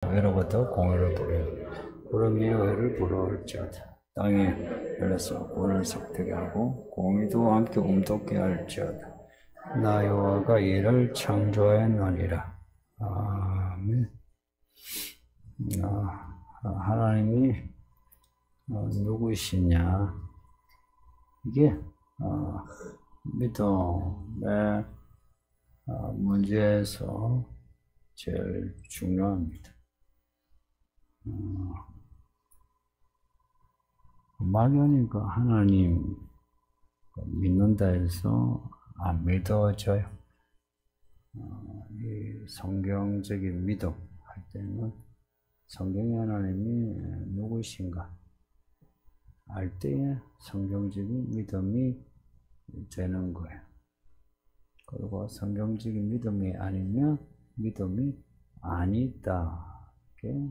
외로부터 공회를 부르요. 구름이 의를 불어올지어다. 땅이 열려서 구원을 석되게 하고 공의도 함께 움돋게 할지어다. 나 여호와가 이를 창조하였느니라. 아멘. 하나님이 누구시냐? 이게 믿음의 문제에서 제일 중요합니다. 막연히 하나님 믿는다 해서 안 믿어져요. 이 성경적인 믿음 할 때는 성경의 하나님이 누구신가 알 때에 성경적인 믿음이 되는 거예요. 그리고 성경적인 믿음이 아니면 믿음이 아니다. 이게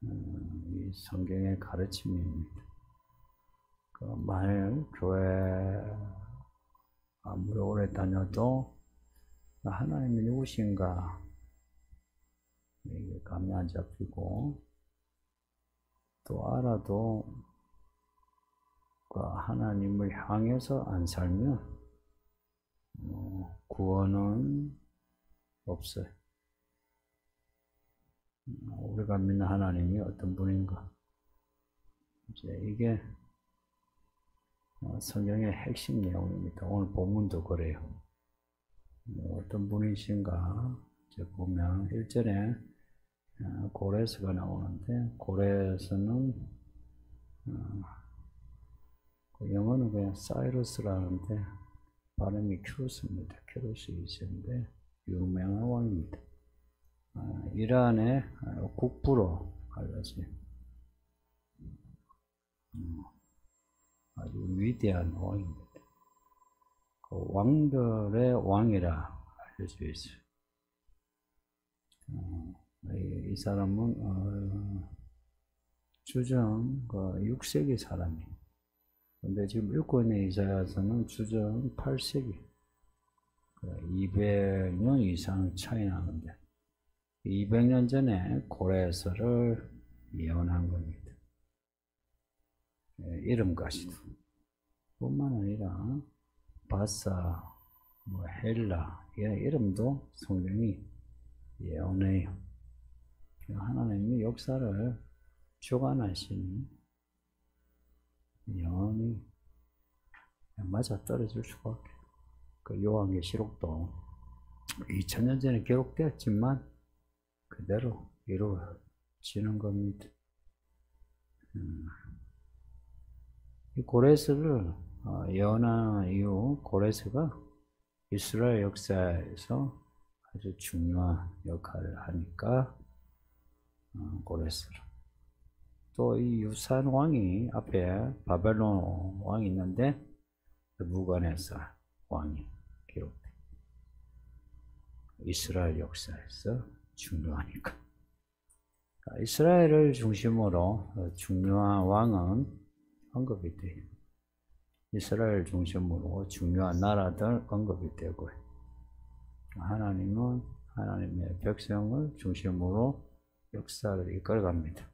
이 성경의 가르침입니다. 만일 교회 아무리 오래 다녀도 하나님이 누구신가 이게 감이 안 잡히고 또 알아도 하나님을 향해서 안 살면 구원은 없어요. 우리가 믿는 하나님이 어떤 분인가? 이제 이게 성경의 핵심 내용입니다. 오늘 본문도 그래요. 어떤 분이신가? 이제 보면 1절에 고레스가 나오는데 고레스는 영어는 그냥 사이러스라는데 발음이 큐르스입니다. 큐르스 2세인데 유명한 왕입니다. 이란의 국부로 알려진 아주 위대한 왕입니다. 그 왕들의 왕이라 알려져 있어요. 이 사람은 주전 6세기 사람이에요. 근데 지금 읽고 있는 이사야서는 주전 8세기 200년 이상 차이 나는데 200년 전에 고레스를 예언한 겁니다. 이름까지도 뿐만 아니라 바사, 헬라 이런 이름도 성경이 예언해요. 하나님이 역사를 주관하시니 영원히 맞아 떨어질 수밖에. 요한계시록도 2000년 전에 기록되었지만 그대로 이루어지는 겁니다. 이 고레스를 예언한 이후 고레스가 이스라엘 역사에서 아주 중요한 역할을 하니까 고레스를 또 이 유산 왕이 앞에 바벨론 왕이 있는데 무간네살 왕이 기록돼. 이스라엘 역사에서 중요하니까. 이스라엘을 중심으로 중요한 왕은 언급이 돼요. 이스라엘 중심으로 중요한 나라들 언급이 되고요. 하나님은 하나님의 백성을 중심으로 역사를 이끌어갑니다.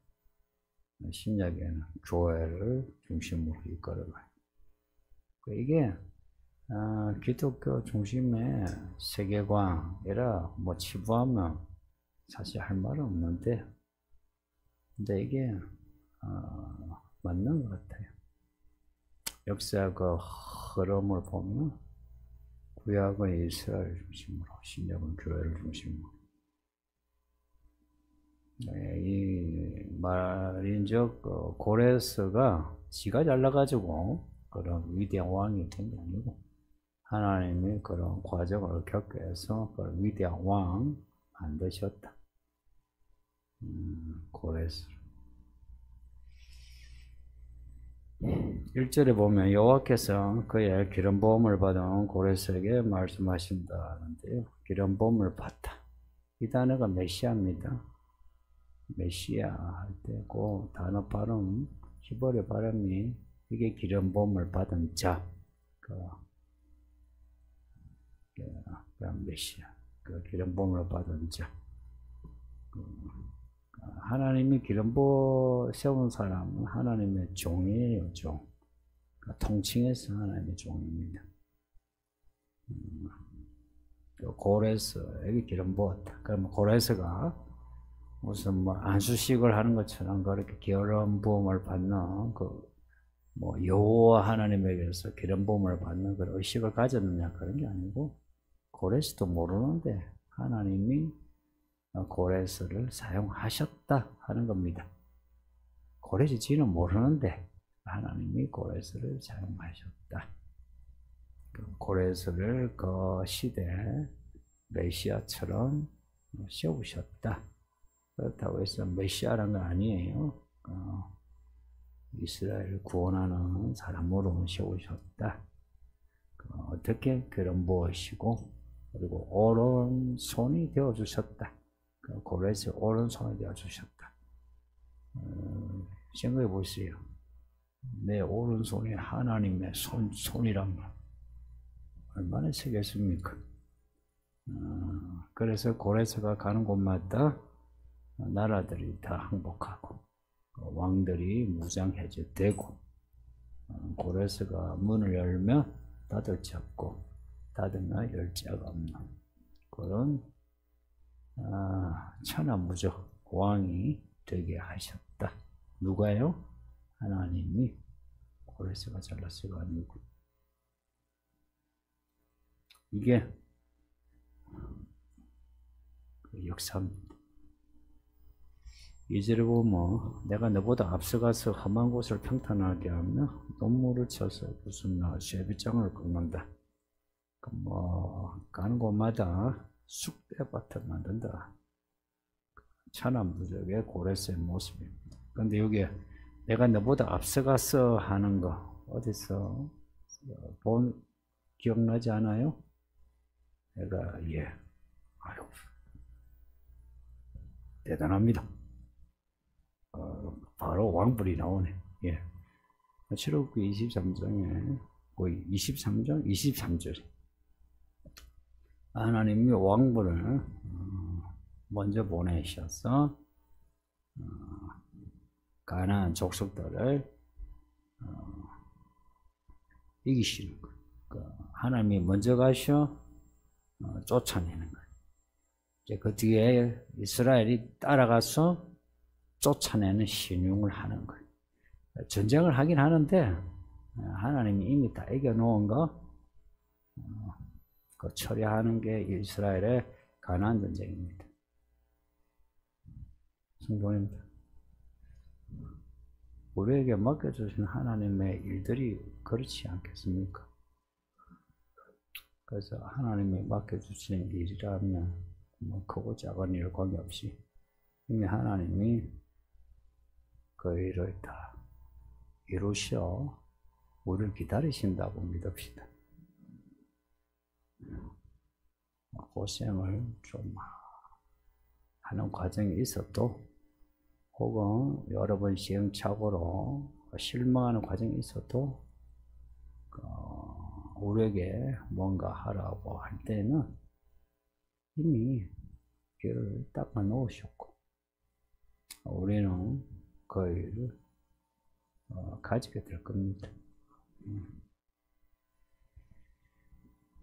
신약에는 교회를 중심으로 이끌어가요. 이게 기독교 중심의 세계관이라 치부하면 사실 할 말은 없는데, 근데 이게 맞는 것 같아요. 역사 흐름을 보면 구약은 이스라엘 중심으로, 신약은 교회를 중심으로. 이 말인즉 고레스가 지가 잘나가지고 그런 위대한 왕이 된 게 아니고 하나님이 그런 과정을 겪게 해서 그런 위대한 왕 만드셨다. 고레스 1절에 보면 여호와께서 그의 기름 부음을 받은 고레스에게 말씀하신다는데요. 기름 부음을 받다. 이 단어가 메시아입니다. 메시아 할 때 그 단어 발음, 히브리 발음이 이게 기름 부음을 받은 자, 그냥 메시아, 기름 부음을 받은 자. 하나님이 기름 부어 세운 사람은 하나님의 종이에요, 종. 통칭해서 하나님의 종입니다. 고레스에게 기름 부었다. 그러면 고레스가 무슨 뭐 안수식을 하는 것처럼 그렇게 기름 부음을 받는 뭐 여호와 하나님에게서 기름 부음을 받는 그런 의식을 가졌느냐 그런 게 아니고 고레스도 모르는데 하나님이 고레스를 사용하셨다 하는 겁니다. 고레스 지는 모르는데 하나님이 고레스를 사용하셨다. 고레스를 그 시대 메시아처럼 세우셨다. 그렇다고 해서 메시아라는 건 아니에요. 이스라엘을 구원하는 사람으로 세우셨다. 어떻게 그런 무엇이고 그리고 오른손이 되어주셨다. 고레스의 오른손이 되어주셨다. 생각해 보세요. 내 오른손이 하나님의 손이란 얼마나 세겠습니까? 그래서 고레스가 가는 곳마다 나라들이 다 항복하고 왕들이 무장해제되고 고레스가 문을 열면 닫을 자 없고 닫으면 열 자가 없는 그런 천하무적 왕이 되게 하셨다. 누가요? 하나님이. 고레스가 잘났어가 아니고. 이게 그 역사입니다. 2절에 보면 내가 너보다 앞서가서 험한 곳을 평탄하게 하며 눈물을 쳐서 무슨 쇠빗장을 꺾는다. 뭐 가는 곳마다 쑥대밭을 만든다. 천하무적의 고레스의 모습입니다. 그런데 여기 내가 너보다 앞서가서 하는 거 어디서 기억나지 않아요? 내가 아유 대단합니다. 바로 왕불이 나오네. 출애굽기 23장에 거의 23장 23절 하나님이 왕불을 먼저 보내셔서 가나안 족속들을 이기시는 거예요. 하나님이 먼저 가셔 쫓아내는 거예요. 이제 그 뒤에 이스라엘이 따라가서 쫓아내는 신용을 하는 거예요. 전쟁을 하긴 하는데 하나님이 이미 다 이겨놓은 거 그 처리하는 게 이스라엘의 가나안 전쟁입니다. 성도님들, 우리에게 맡겨주신 하나님의 일들이 그렇지 않겠습니까? 그래서 하나님이 맡겨주신 일이라면 뭐 크고 작은 일 관계없이 이미 하나님이 그 일을 다 이루셔 우리를 기다리신다고 믿읍시다. 고생을 좀 하는 과정이 있어도 혹은 여러 번 시행착오로 실망하는 과정이 있어도 우리에게 뭔가 하라고 할 때는 이미 길을 닦아 놓으셨고 우리는 그 일을 가지게 될 겁니다.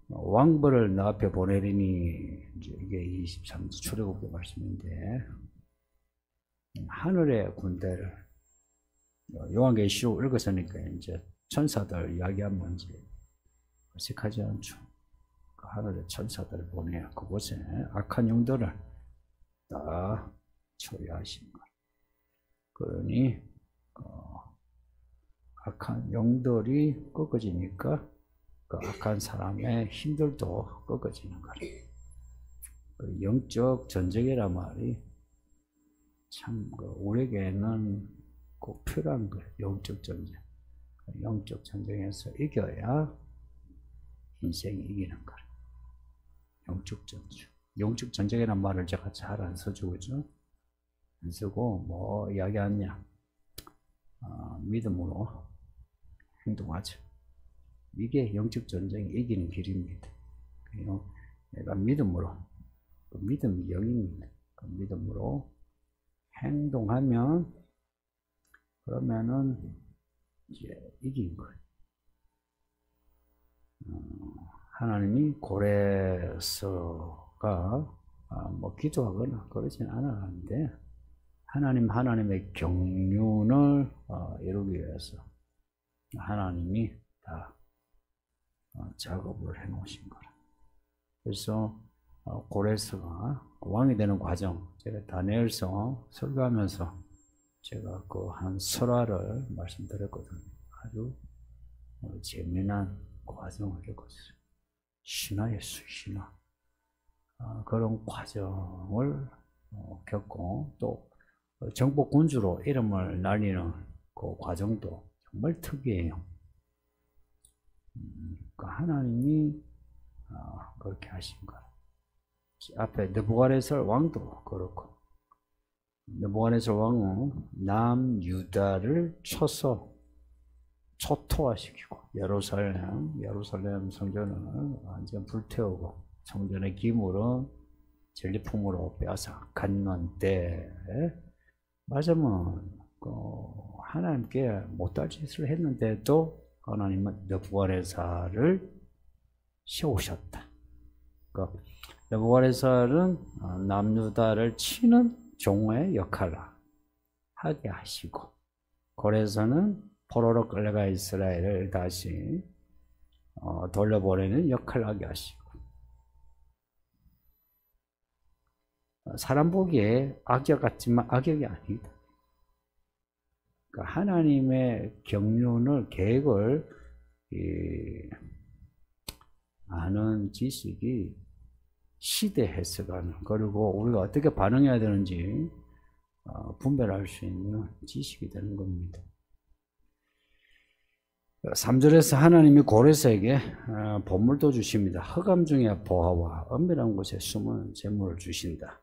왕벌을 너 앞에 보내리니 이게 23절 출애굽기 말씀인데 하늘의 군대를 요한계시록 읽었으니까 이제 천사들 이야기하면 이제 어색하지 않죠. 그 하늘의 천사들을 보내야 그곳에 악한 영들을 다 처리하신 거예요. 그러니 악한 영들이 꺾어지니까 그 악한 사람의 힘들도 꺾어지는 거예요. 그 영적 전쟁이란 말이 참 우리에게는 꼭 필요한 거예요. 영적 전쟁. 영적 전쟁에서 이겨야 인생이 이기는 거예요. 영적 전쟁. 영적 전쟁이란 말을 제가 잘 안 써주고 있죠. 안 쓰고 뭐 이야기하냐. 믿음으로 행동하죠. 이게 영적 전쟁이 이기는 길입니다. 내가 믿음으로, 그 믿음이 영입니다. 그 믿음으로 행동하면 그러면은 이제 이긴 거예요. 하나님이 고레스가 뭐 기도하거나 그러진 않았는데 하나님의 경륜을 이루기 위해서 하나님이 다 작업을 해 놓으신 거라. 그래서 고레스가 왕이 되는 과정, 제가 다니엘서 설교하면서 제가 그 한 설화를 말씀드렸거든요. 아주 재미난 과정을 겪었어요. 신화의 수신화. 그런 과정을 겪고 또 정복군주로 이름을 날리는 그 과정도 정말 특이해요. 그러니까 하나님이 그렇게 하신 거예요. 앞에 느부갓네살 왕도 그렇고 느부갓네살 왕은 남유다를 쳐서 초토화시키고 예루살렘 성전을 완전 불태우고 성전의 기물은 전리품으로 빼앗아 갖는 때에 맞으면 하나님께 못할 짓을 했는데도 하나님은 느부갓네살을 세우셨다. 그러니까 느부갓네살은 남유다를 치는 종의 역할을 하게 하시고 고레스는 포로로 끌려가 이스라엘을 다시 돌려보내는 역할을 하게 하시고 사람 보기에 악역 같지만 악역이 아니다. 그러니까 하나님의 경륜을 계획을 아는 지식이 시대 해석하는 그리고 우리가 어떻게 반응해야 되는지 분별할 수 있는 지식이 되는 겁니다. 3절에서 하나님이 고레스에게 보물도 주십니다. 흑암 중에 보화와 은밀한 곳에 숨은 재물을 주신다.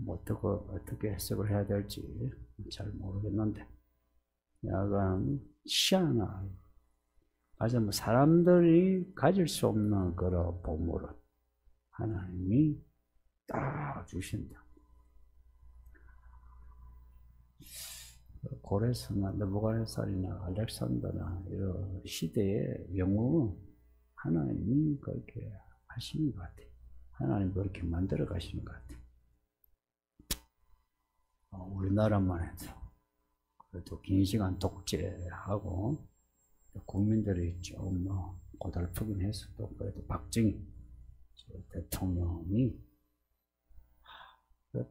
어떻게 해석을 해야 될지 잘 모르겠는데 약간 희한한 맞아 사람들이 가질 수 없는 그런 보물을 하나님이 딱 주신다. 고레스나 느부갓네살이나 알렉산더나 이런 시대의 영웅은 하나님이 그렇게 하시는 것 같아요. 하나님 그렇게 만들어 가시는 것 같아요. 우리나라만 해도 그래도 긴 시간 독재하고 국민들이 좀 고달프긴 했어도 그래도 박정희 대통령이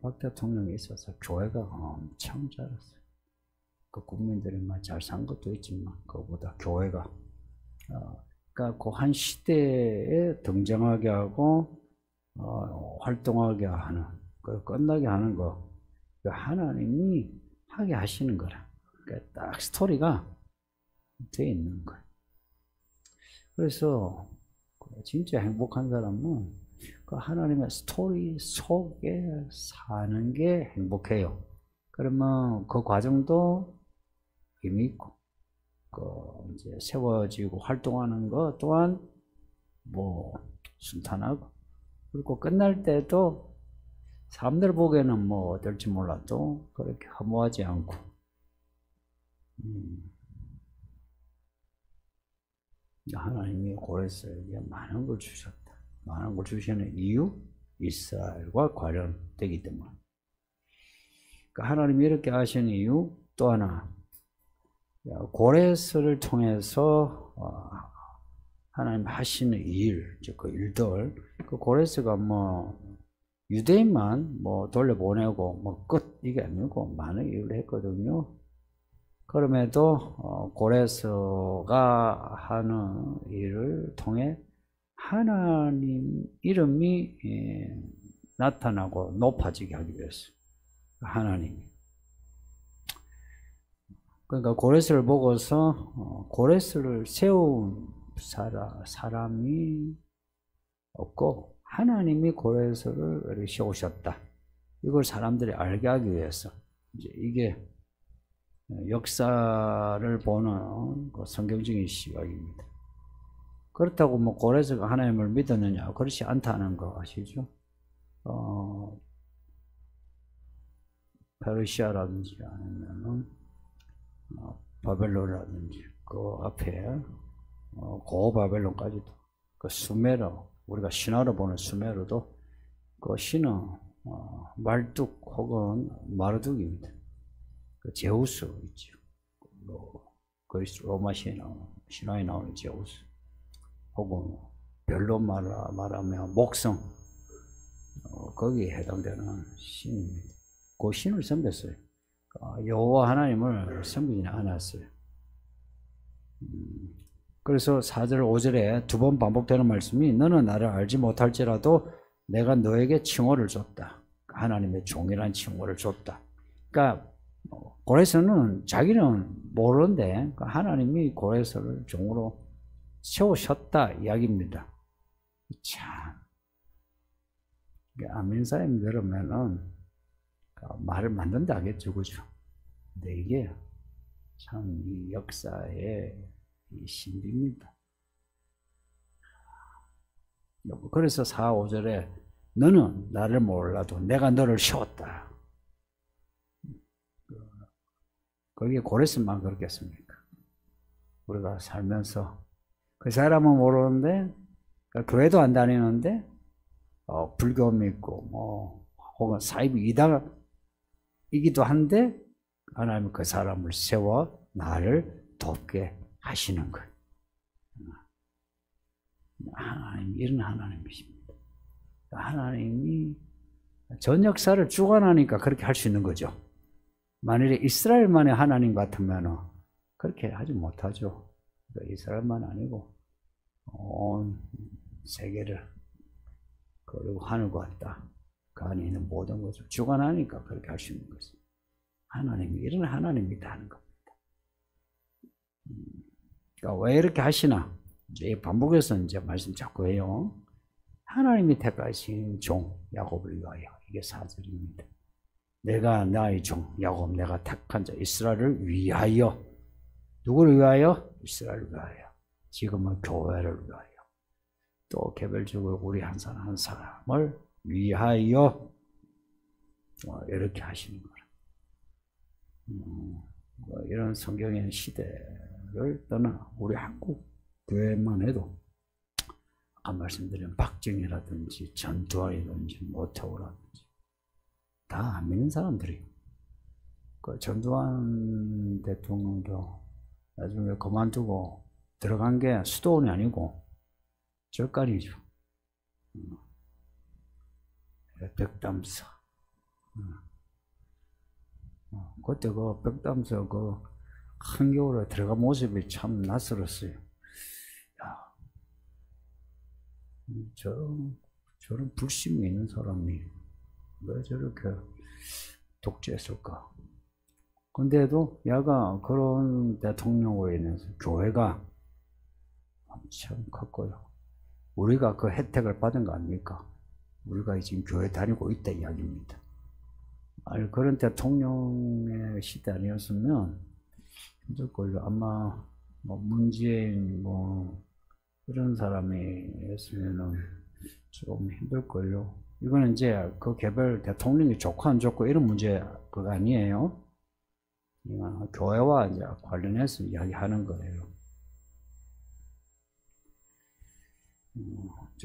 박 대통령이 있어서 교회가 엄청 자랐어요. 그 국민들이 잘 산 것도 있지만 그보다 교회가 그러니까 그 한 시대에 등장하게 하고 활동하게 하는 그 끝나게 하는 거 하나님이 하게 하시는 거라. 그러니까 딱 스토리가 되어 있는 거예요. 그래서 진짜 행복한 사람은 그 하나님의 스토리 속에 사는 게 행복해요. 그러면 그 과정도 의미 있고, 이제 세워지고 활동하는 것 또한 순탄하고, 그리고 끝날 때도 사람들 보기에는 어떨지 몰라도 그렇게 허무하지 않고, 하나님이 고레스에게 많은 걸 주셨다. 많은 걸 주시는 이유? 이스라엘과 관련되기 때문에. 그러니까 하나님이 이렇게 하신 이유 또 하나, 고레스를 통해서 하나님 하시는 일, 즉 그 일들, 그 고레스가 유대인만 돌려보내고 끝 이게 아니고 많은 일을 했거든요. 그럼에도 고레스가 하는 일을 통해 하나님 이름이 나타나고 높아지게 하기 위해서 하나님이. 그러니까 고레스를 보고서 고레스를 세운 사람이 없고 하나님이 고레스를 세우셨다. 이걸 사람들이 알게 하기 위해서 이제 이게 역사를 보는 성경적인 시각입니다. 그렇다고 고레스가 하나님을 믿었느냐? 그렇지 않다는 거 아시죠? 페르시아라든지 아니면은 바벨론이라든지 그 앞에 고바벨론까지도 그 수메르, 우리가 신화로 보는 수메르도 그 신은 말뚝 혹은 마르둑입니다. 그 제우스 있죠. 그리스 로마 신화에 나오는 제우스 혹은 별로 말하면 목성, 거기에 해당되는 신입니다. 그 신을 섬겼어요. 여호와 하나님을 섬기지 않았어요. 그래서 4절 5절에 두 번 반복되는 말씀이 너는 나를 알지 못할지라도 내가 너에게 칭호를 줬다. 하나님의 종이라는 칭호를 줬다. 그러니까 고레스는 자기는 모르는데 하나님이 고레스를 종으로 세우셨다 이야기입니다. 참, 아멘사님 들으면은 말을 만든다 하겠죠, 그죠? 근데 이게 참 이 역사의 이 신비입니다. 그래서 4, 5절에 너는 나를 몰라도 내가 너를 세웠다. 거기에 고레스만 그렇겠습니까? 우리가 살면서 그 사람은 모르는데 교회도 안 다니는데 불교 믿고 혹은 사이비 이다이기도 한데 하나님은 그 사람을 세워 나를 돕게 하시는 거예요. 하나님, 이런 하나님이십니다. 하나님이 전 역사를 주관하니까 그렇게 할 수 있는 거죠. 만일에 이스라엘만의 하나님 같으면 그렇게 하지 못하죠. 이스라엘만 아니고 온 세계를 그리고 하늘과 땅 그 안에 있는 모든 것을 주관하니까 그렇게 할 수 있는 것입니다. 하나님이 이런 하나님이다 하는 겁니다. 그러니까 왜 이렇게 하시나? 이제 반복해서 이제 말씀 자꾸 해요. 하나님이 택하신 종 야곱을 위하여, 이게 4절입니다. 내가 나의 종 야곱 내가 택한 자 이스라엘을 위하여. 누구를 위하여? 이스라엘을 위하여. 지금은 교회를 위하여. 또 개별적으로 우리 한 사람 한 사람을 위하여 이렇게 하시는 거라. 이런 성경의 시대를 떠나 우리 한국 교회만 해도 아까 말씀드린 박정희라든지 전두환이라든지 모태우라든지 다 안 믿는 사람들이에요. 그 전두환 대통령도 나중에 그만두고 들어간 게 수도원이 아니고 절간이죠. 벽담서. 그때 그 벽담서 그 한겨울에 들어간 모습이 참 낯설었어요. 야, 저런 불심이 있는 사람이 왜 저렇게 독재했을까? 근데도 야가 그런 대통령으로 인해서 교회가 참 컸고요. 우리가 그 혜택을 받은 거 아닙니까? 우리가 지금 교회 다니고 있다 이야기입니다. 아니, 그런 대통령의 시대 아니었으면 힘들걸요. 아마 문재인 이런 사람이 했으면은 좀 힘들걸요. 이거는 이제 그 개별 대통령이 좋고 안 좋고 이런 문제 그거 아니에요. 교회와 이제 관련해서 이야기하는 거예요.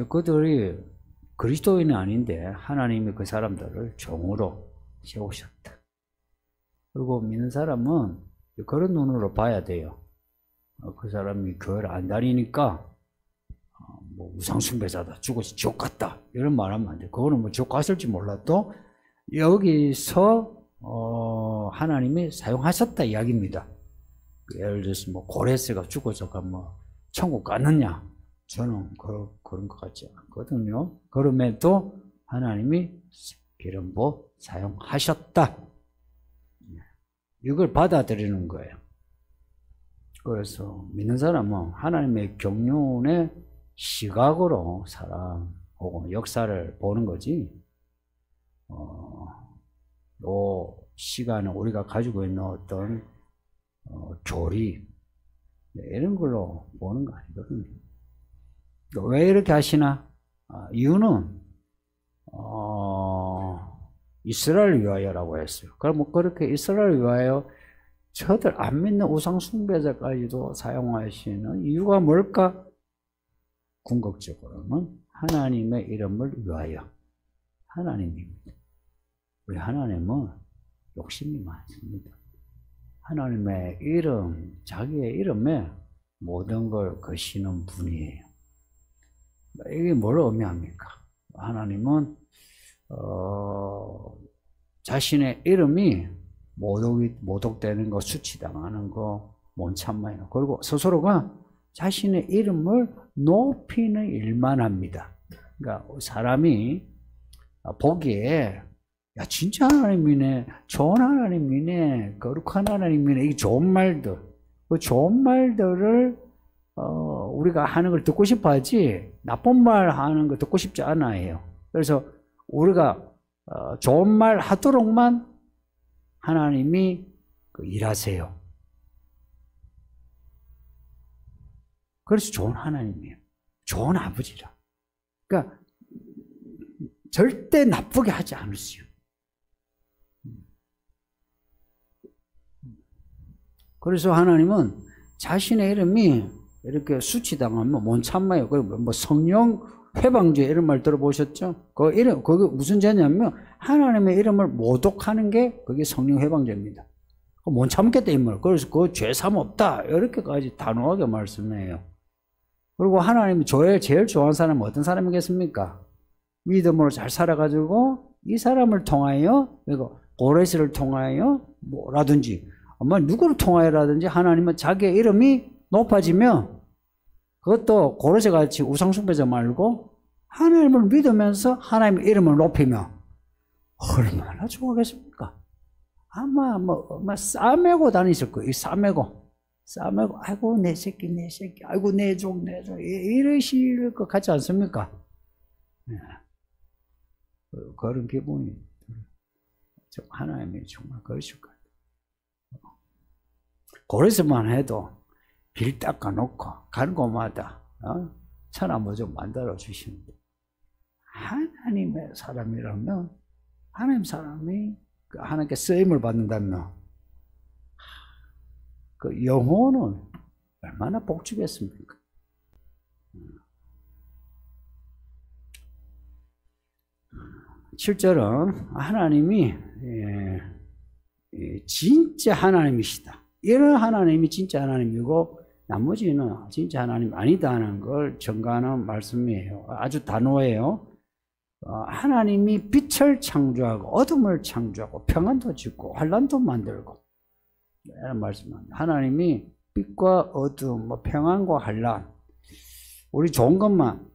그들이 그리스도인은 아닌데 하나님이 그 사람들을 종으로 세우셨다. 그리고 믿는 사람은 그런 눈으로 봐야 돼요. 그 사람이 교회를 안 다니니까 우상숭배자다, 죽어서 지옥 갔다 이런 말 하면 안 돼. 그거는 지옥 갔을지 몰라도 여기서 하나님이 사용하셨다 이야기입니다. 예를 들어서 고레스가 죽어서 천국 갔느냐? 저는 그런 것 같지 않거든요. 그럼에도 하나님이 기름부 사용하셨다. 이걸 받아들이는 거예요. 그래서 믿는 사람은 하나님의 경륜의 시각으로 사람 혹은 역사를 보는 거지, 요 시간은 우리가 가지고 있는 어떤 교리 이런 걸로 보는 거 아니거든요. 왜 이렇게 하시나? 이유는 이스라엘을 위하여라고 했어요. 그럼 뭐 그렇게 이스라엘을 위하여 저들 안 믿는 우상 숭배자까지도 사용하시는 이유가 뭘까? 궁극적으로는 하나님의 이름을 위하여. 하나님입니다. 우리 하나님은 욕심이 많습니다. 하나님의 이름, 자기의 이름에 모든 걸 거시는 분이에요. 이게 뭘 의미합니까? 하나님은 자신의 이름이 모독되는 거, 수치당하는 거 못 참아요. 그리고 스스로가 자신의 이름을 높이는 일만 합니다. 그러니까 사람이 보기에 야 진짜 하나님이네, 좋은 하나님이네, 거룩한 하나님이네, 이 좋은 말들, 그 좋은 말들을 우리가 하는 걸 듣고 싶어 하지 나쁜 말 하는 거 듣고 싶지 않아요. 그래서 우리가 좋은 말 하도록만 하나님이 일하세요. 그래서 좋은 하나님이에요. 좋은 아버지라. 그러니까 절대 나쁘게 하지 않으세요. 그래서 하나님은 자신의 이름이 이렇게 수치당하면 못 참아요. 그리고 뭐 성령 회방죄 이런 말 들어보셨죠? 그 이름, 그게 무슨 죄냐면 하나님의 이름을 모독하는 게 그게 성령 회방죄입니다. 못 참겠다 이 말. 그래서 그 죄삼 없다 이렇게까지 단호하게 말씀해요. 그리고 하나님이 제일 좋아하는 사람은 어떤 사람이겠습니까? 믿음으로 잘 살아가지고 이 사람을 통하여, 그리고 고레스를 통하여 뭐라든지, 아마 누구를 통하여라든지 하나님은 자기의 이름이 높아지면 그것도 고레스 같이 우상숭배자 말고 하나님을 믿으면서 하나님의 이름을 높이면 얼마나 좋아하겠습니까? 아마 싸매고 다니실 거예요. 싸매고, 아이고 내 새끼, 아이고 내 종, 이러실 것 같지 않습니까? 네. 그런 기분이 하나님이 정말 그러실 거예요. 고레스만 해도 길 닦아놓고 가는 곳마다 천하무 좀 만들어 주시는데, 하나님의 사람이라면, 하나님 사람이 하나님께 쓰임을 받는다면 그 영혼은 얼마나 복주겠습니까? 7절은 하나님이 진짜 하나님이시다. 이런 하나님이 진짜 하나님이고 나머지는 진짜 하나님 아니다는 걸 증거하는 말씀이에요. 아주 단호해요. 하나님이 빛을 창조하고 어둠을 창조하고 평안도 짓고 환난도 만들고, 이런 말씀입니다. 하나님이 빛과 어둠, 평안과 환난, 우리 좋은 것만,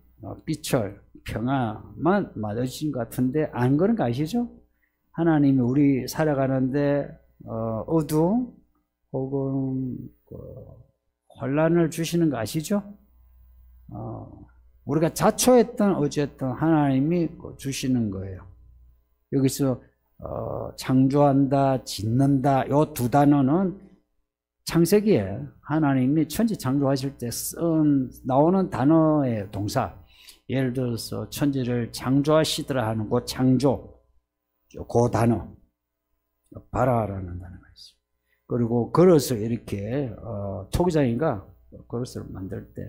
빛을, 평안만 만드신 것 같은데 안 그런 거 아시죠? 하나님이 우리 살아가는데 어둠 혹은 환난을 주시는 거 아시죠? 우리가 자초했던 어쨌든 하나님이 주시는 거예요. 여기서 창조한다, 짓는다, 요 두 단어는 창세기에 하나님이 천지 창조하실 때 나오는 단어의 동사. 예를 들어서 천지를 창조하시더라 하는 그 창조, 그 단어, 바라라는 단어가 있어요. 그리고 그릇을 이렇게 토기장이가 그릇을 만들 때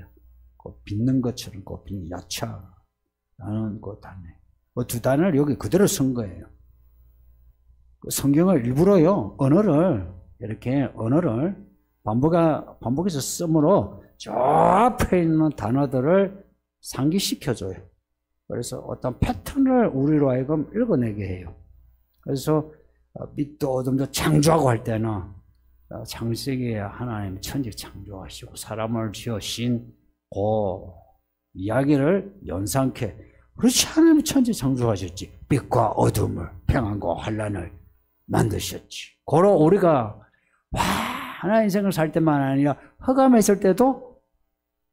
그 빚는 것처럼 그 빚는 야차라는 그 단어, 그 두 단어를 여기 그대로 쓴 거예요. 그 성경을 일부러요, 언어를 반복해서 쓰므로 저 앞에 있는 단어들을 상기시켜줘요. 그래서 어떤 패턴을 우리로 하여금 읽어내게 해요. 그래서 빛도 어둠도 창조하고 할 때는 창세기에 하나님이 천지 창조하시고 사람을 지으신 그 이야기를 연상케, 그렇지 하나님이 천지 창조하셨지. 빛과 어둠을, 평안과 환난을 만드셨지. 그러 우리가 하나님 인생을 살 때만 아니라 흑암에 있을 때도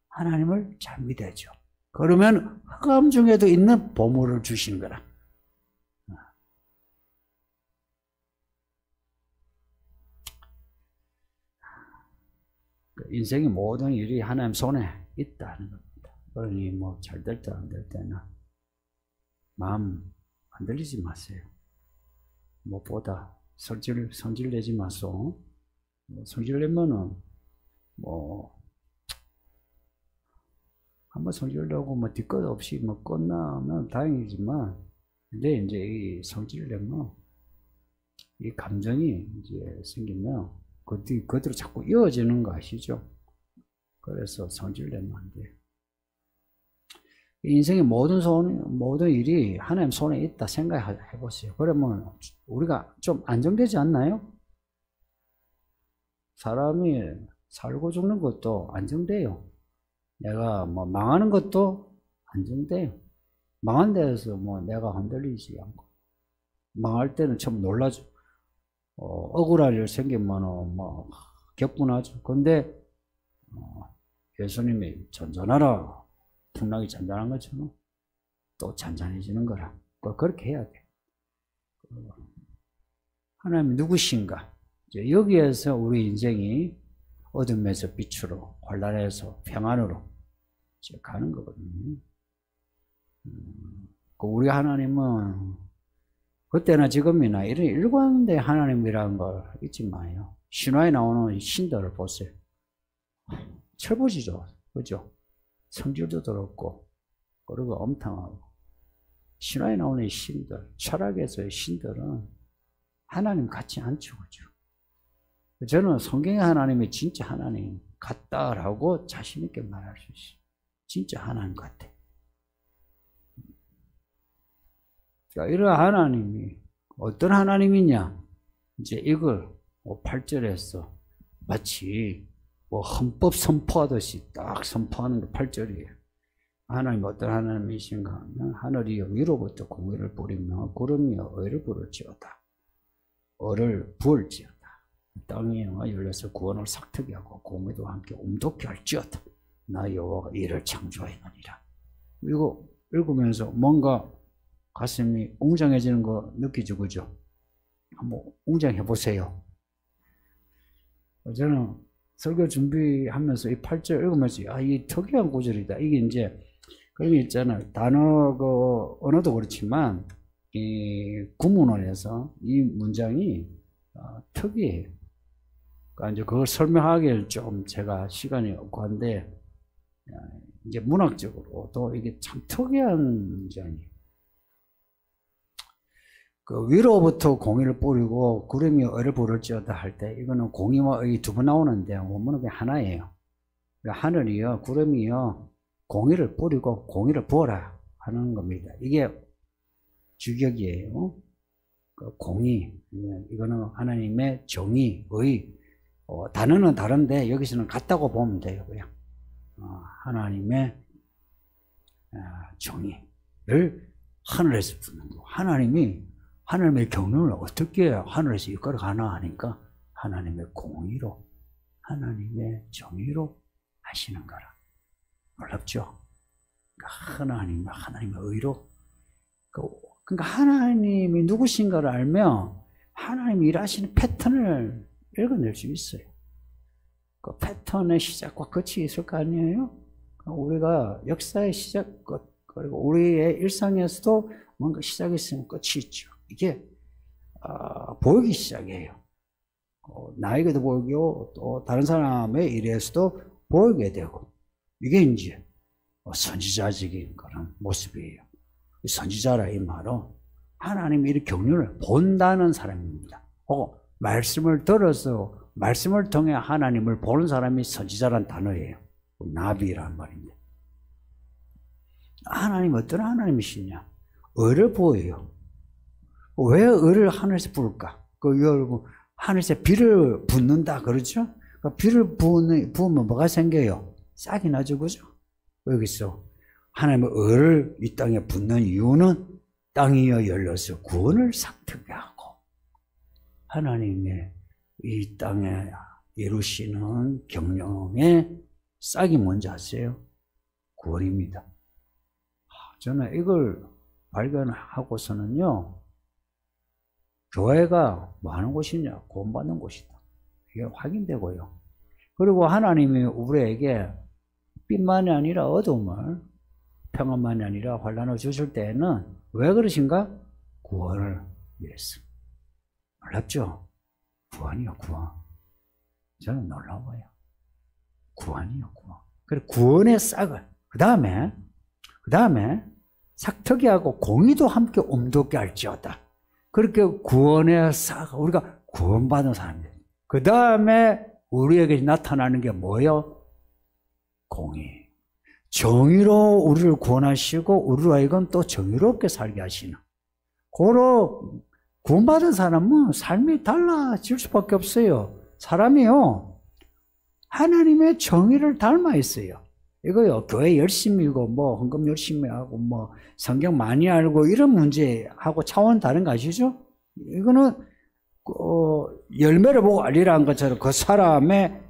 하나님을 잘 믿어야죠. 그러면 흑암 중에도 있는 보물을 주신 거라. 인생의 모든 일이 하나님 손에 있다는 겁니다. 그러니 잘 될 때 안 될 때는 마음 흔들리지 마세요. 무엇보다 성질 내지 마소. 성질 내면은 한번 성질 내고 뒤끝 없이 끝나면 다행이지만, 근데 이제 이 성질 내면 이 감정이 이제 생기면 그대로 자꾸 이어지는 거 아시죠? 그래서 성질 내면 안 돼요. 인생의 모든 일이 하나님 손에 있다 생각해 보세요. 그러면 우리가 좀 안정되지 않나요? 사람이 살고 죽는 것도 안정돼요. 내가 망하는 것도 안정돼요. 망한 데에서 내가 흔들리지 않고. 망할 때는 참 놀라죠. 억울할 일 생기면 격분하죠. 근데 예수님이 잔잔하라. 풍랑이 잔잔한 것처럼 또 잔잔해지는 거라. 그렇게 해야 돼. 하나님이 누구신가? 여기에서 우리 인생이 어둠에서 빛으로, 혼란에서 평안으로 가는 거거든요. 우리 하나님은 그때나 지금이나 이런 일관된 하나님이라는 걸 잊지 마요. 신화에 나오는 신들을 보세요. 철부지죠. 그죠? 성질도 더럽고, 그리고 엄탕하고. 신화에 나오는 신들, 철학에서의 신들은 하나님 같지 않죠. 그죠? 저는 성경의 하나님이 진짜 하나님 같다라고 자신있게 말할 수 있어요. 진짜 하나님 같아. 자, 이런 하나님이 어떤 하나님이냐? 이제 이걸 8절에서 마치 헌법 선포하듯이 딱 선포하는 게 8절이에요. 하나님 어떤 하나님이신가 하면 하늘이 위로부터 공의를 뿌리며 구름이 의를 부를지어다. 얼을 부을지어다. 땅이 열려서 구원을 삭트게 하고 공의도 함께 움돋게 할지어다. 나 여호와가 이를 창조하였느니라. 이거 읽으면서 뭔가 가슴이 웅장해지는 거 느끼죠, 그죠? 한번 웅장해 보세요. 저는 설교 준비하면서 이 8절 읽으면서 이 특이한 구절이다. 이게 이제 그런 게 있잖아요. 단어 언어도 그렇지만 이 구문원에서 이 문장이 특이해요. 그러니까 이제 그걸 설명하기를 좀 제가 시간이 없고 한데, 이제 문학적으로도 이게 참 특이한 문장이에요. 위로부터 공의를 뿌리고 구름이 의를 부를지어다 할 때, 이거는 공의와 의 두 번 나오는데 원문은 그냥 하나예요. 하늘이요, 구름이요, 공의를 뿌리고 공의를 부어라 하는 겁니다. 이게 주격이에요. 공의, 이거는 하나님의 정의, 의, 단어는 다른데 여기서는 같다고 보면 돼요. 그냥 하나님의 정의를 하늘에서 붓는 거. 하나님의 경륜을 어떻게 하늘에서 이끌어 가나 하니까 하나님의 공의로, 하나님의 정의로 하시는 거라. 놀랍죠? 그러니까 하나님의 의로. 그러니까 하나님이 누구신가를 알면 하나님이 일하시는 패턴을 읽어낼 수 있어요. 그 패턴의 시작과 끝이 있을 거 아니에요? 우리가 역사의 시작, 그리고 우리의 일상에서도 뭔가 시작이 있으면 끝이 있죠. 이게 보이기 시작해요. 나에게도 보이고 또 다른 사람의 일에서도 보이게 되고, 이게 이제 선지자적인 그런 모습이에요. 선지자라 이 말은 하나님이 이 경륜을 본다는 사람입니다. 말씀을 들어서 말씀을 통해 하나님을 보는 사람이 선지자란 단어예요. 나비란 말인데, 하나님 어떤 하나님이시냐? 의를 보여요. 왜 의를 하늘에서 부을까? 하늘에서 비를 붓는다 그러죠? 비를 부으면 뭐가 생겨요? 싹이 나죠, 그죠? 여기서 하나님의 의를 이 땅에 붓는 이유는 땅이여 열려서 구원을 삭트게 하고, 하나님의 이 땅에 이루시는 경영의 싹이 뭔지 아세요? 구원입니다. 저는 이걸 발견하고서는요, 교회가 뭐 하는 곳이냐? 구원받는 곳이다. 이게 확인되고요. 그리고 하나님이 우리에게 빛만이 아니라 어둠을, 평안만이 아니라 환난을 주실 때에는 왜 그러신가? 구원을 위해서. 놀랍죠? 구원이요, 구원. 저는 놀라워요. 구원이요, 구원. 그리고 구원의 싹을, 그 다음에 삭터기하고 공의도 함께 움돋게 할지어다. 그렇게 구원의 싹, 우리가 구원받은 사람이에요. 그 다음에 우리에게 나타나는 게 뭐예요? 공의. 정의로 우리를 구원하시고 우리로 하여금 또 정의롭게 살게 하시는. 그런 구원받은 사람은 삶이 달라질 수밖에 없어요. 사람이요, 하나님의 정의를 닮아 있어요. 이거요, 교회 열심히고, 뭐, 헌금 열심히 하고, 뭐, 성경 많이 알고, 이런 문제하고 차원 다른 거 아시죠? 이거는, 열매를 보고 알리라는 것처럼 그 사람의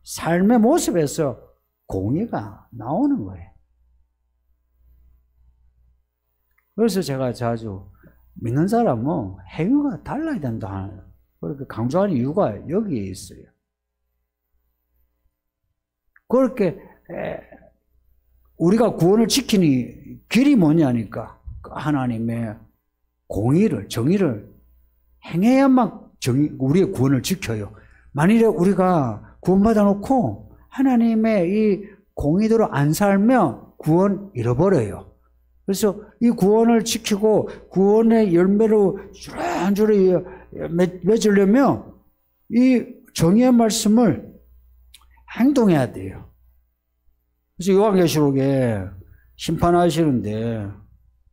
삶의 모습에서 공의가 나오는 거예요. 그래서 제가 자주 믿는 사람은 행위가 달라야 된다. 그렇게 강조하는 이유가 여기에 있어요. 그렇게 우리가 구원을 지키는 길이 뭐냐니까 하나님의 공의를, 정의를 행해야만 우리의 구원을 지켜요. 만일에 우리가 구원받아 놓고 하나님의 이 공의대로 안 살면 구원 잃어버려요. 그래서 이 구원을 지키고 구원의 열매로 줄줄이 맺으려면 이 정의의 말씀을 행동해야 돼요. 그래서 요한계시록에 심판하시는데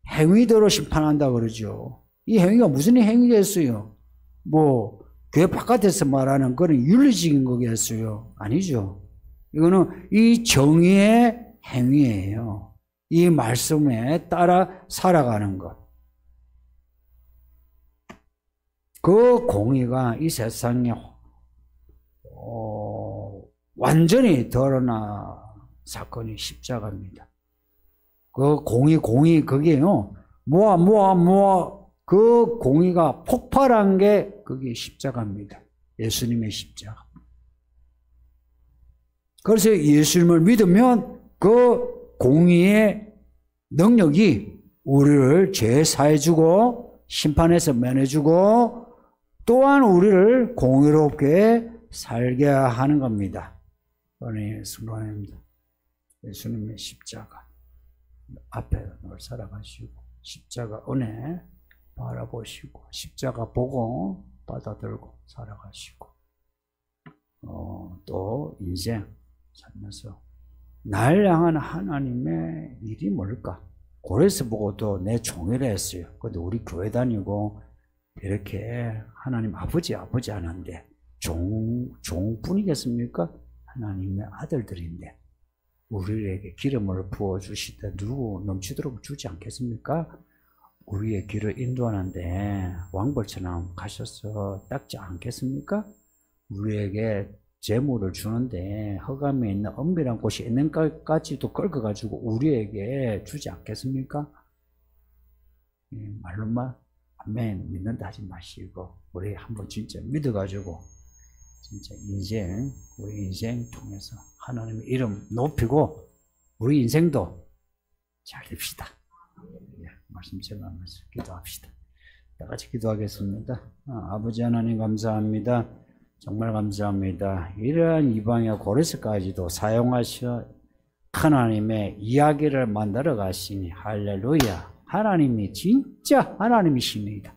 행위대로 심판한다 그러죠. 이 행위가 무슨 행위겠어요? 뭐 교회 바깥에서 말하는 그런 윤리적인 거겠어요? 아니죠. 이거는 이 정의의 행위예요. 이 말씀에 따라 살아가는 것. 그 공의가 이 세상에 완전히 드러난 사건이 십자가입니다. 그 공의 그게요, 그 공의가 폭발한 게 그게 십자가입니다. 예수님의 십자가. 그래서 예수님을 믿으면 그 공의의 능력이 우리를 죄 사해주고 심판에서 면해주고 또한 우리를 공의롭게 살게 하는 겁니다. 그러니 순간입니다. 예수님의 십자가 앞에 늘 살아가시고 십자가 은혜 바라보시고 십자가 보고 받아들고 살아가시고 또 인생 살면서 날 향한 하나님의 일이 뭘까? 고레스 보고도 내 종이라 했어요. 근데 우리 교회 다니고 이렇게 하나님 아버지 하는데 종뿐이겠습니까? 하나님의 아들들인데 우리에게 기름을 부어주실 때 누구 넘치도록 주지 않겠습니까? 우리의 길을 인도하는데 왕벌처럼 가셔서 닦지 않겠습니까? 우리에게 재물을 주는데 허감에 있는 은밀한 곳이 있는 것까지도 긁어가지고 우리에게 주지 않겠습니까? 말로만 아멘 믿는다 하지 마시고 우리 한번 진짜 믿어가지고 진짜 우리 인생 통해서 하나님의 이름 높이고 우리 인생도 잘 됩시다. 말씀 전하면서 기도합시다. 다 같이 기도하겠습니다. 아버지 하나님 감사합니다. 정말 감사합니다. 이러한 이방의 고레스까지도 사용하셔 하나님의 이야기를 만들어 가시니 할렐루야. 하나님이 진짜 하나님이십니다.